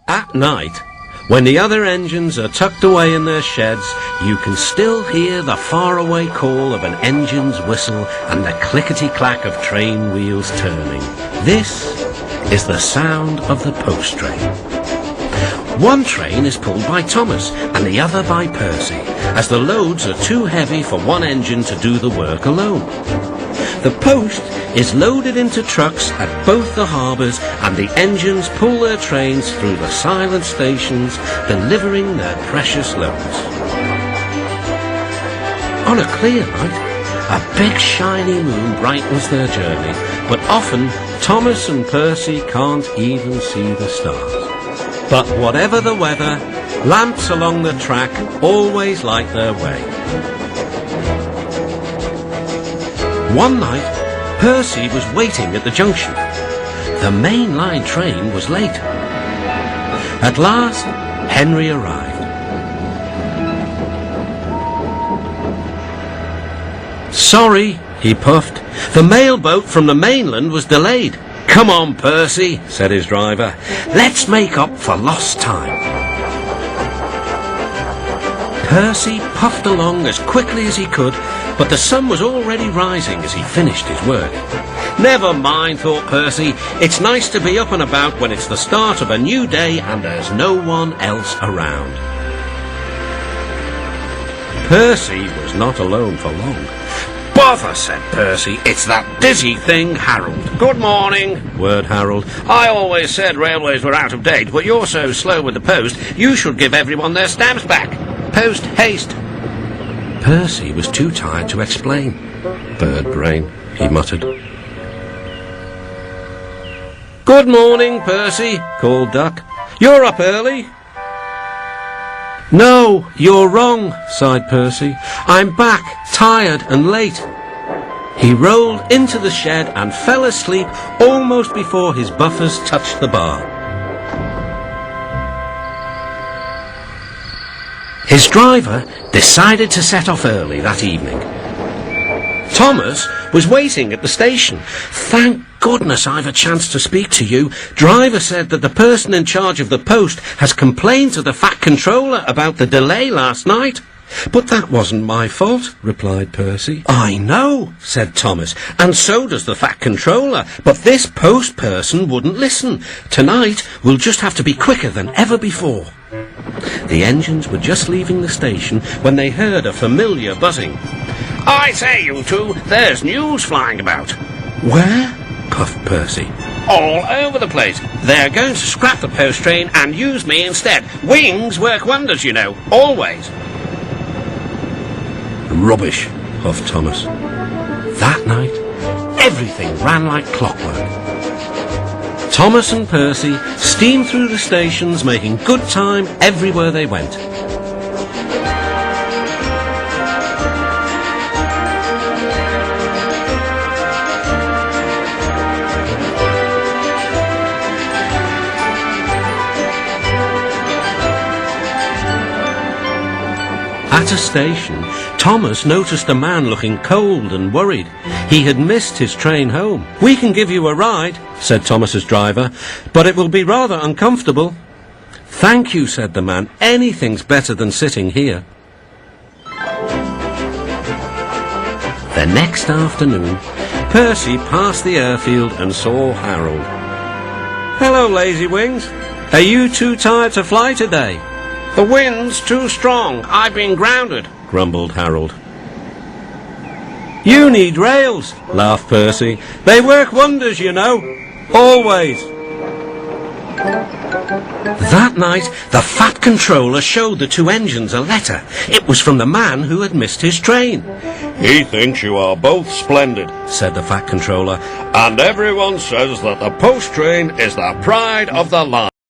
At night, when the other engines are tucked away in their sheds, you can still hear the faraway call of an engine's whistle and the clickety-clack of train wheels turning. This is the sound of the post train. One train is pulled by Thomas and the other by Percy, as the loads are too heavy for one engine to do the work alone. The post is loaded into trucks at both the harbours, and the engines pull their trains through the silent stations, delivering their precious loads. On a clear night, a big shiny moon brightens their journey, but often Thomas and Percy can't even see the stars. But whatever the weather, lamps along the track always light their way. One night, Percy was waiting at the junction. The main line train was late. At last, Henry arrived. "Sorry," he puffed. "The mail boat from the mainland was delayed." "Come on, Percy," said his driver. "Let's make up for lost time." Percy puffed along as quickly as he could, but the sun was already rising as he finished his work. "Never mind," thought Percy. "It's nice to be up and about when it's the start of a new day and there's no one else around." Percy was not alone for long. "Bother," said Percy. "It's that dizzy thing, Harold." "Good morning," whirred Harold. "I always said railways were out of date, but you're so slow with the post, you should give everyone their stamps back. Post haste." Percy was too tired to explain. "Bird brain," he muttered. "Good morning, Percy," called Duck. "You're up early." "No, you're wrong," sighed Percy. "I'm back, tired and late." He rolled into the shed and fell asleep almost before his buffers touched the bar. His driver decided to set off early that evening. Thomas was waiting at the station. "Thank goodness I've a chance to speak to you. Driver said that the person in charge of the post has complained to the Fat Controller about the delay last night." "But that wasn't my fault," replied Percy. "I know," said Thomas, "and so does the Fat Controller, but this post person wouldn't listen. Tonight we'll just have to be quicker than ever before." The engines were just leaving the station when they heard a familiar buzzing. "I say, you two, there's news flying about." "Where?" puffed Percy. "All over the place. They're going to scrap the post train and use me instead. Wings work wonders, you know, always." "Rubbish," huffed Thomas. That night, everything ran like clockwork. Thomas and Percy steamed through the stations, making good time everywhere they went. At a station, Thomas noticed a man looking cold and worried. He had missed his train home. "We can give you a ride," said Thomas's driver, "but it will be rather uncomfortable." "Thank you," said the man. "Anything's better than sitting here." The next afternoon, Percy passed the airfield and saw Harold. "Hello, Lazy Wings. Are you too tired to fly today?" "The wind's too strong. I've been grounded," grumbled Harold. "You need rails," laughed Percy. "They work wonders, you know. Always." That night, the Fat Controller showed the two engines a letter. It was from the man who had missed his train. "He thinks you are both splendid," said the Fat Controller, "and everyone says that the post train is the pride of the line."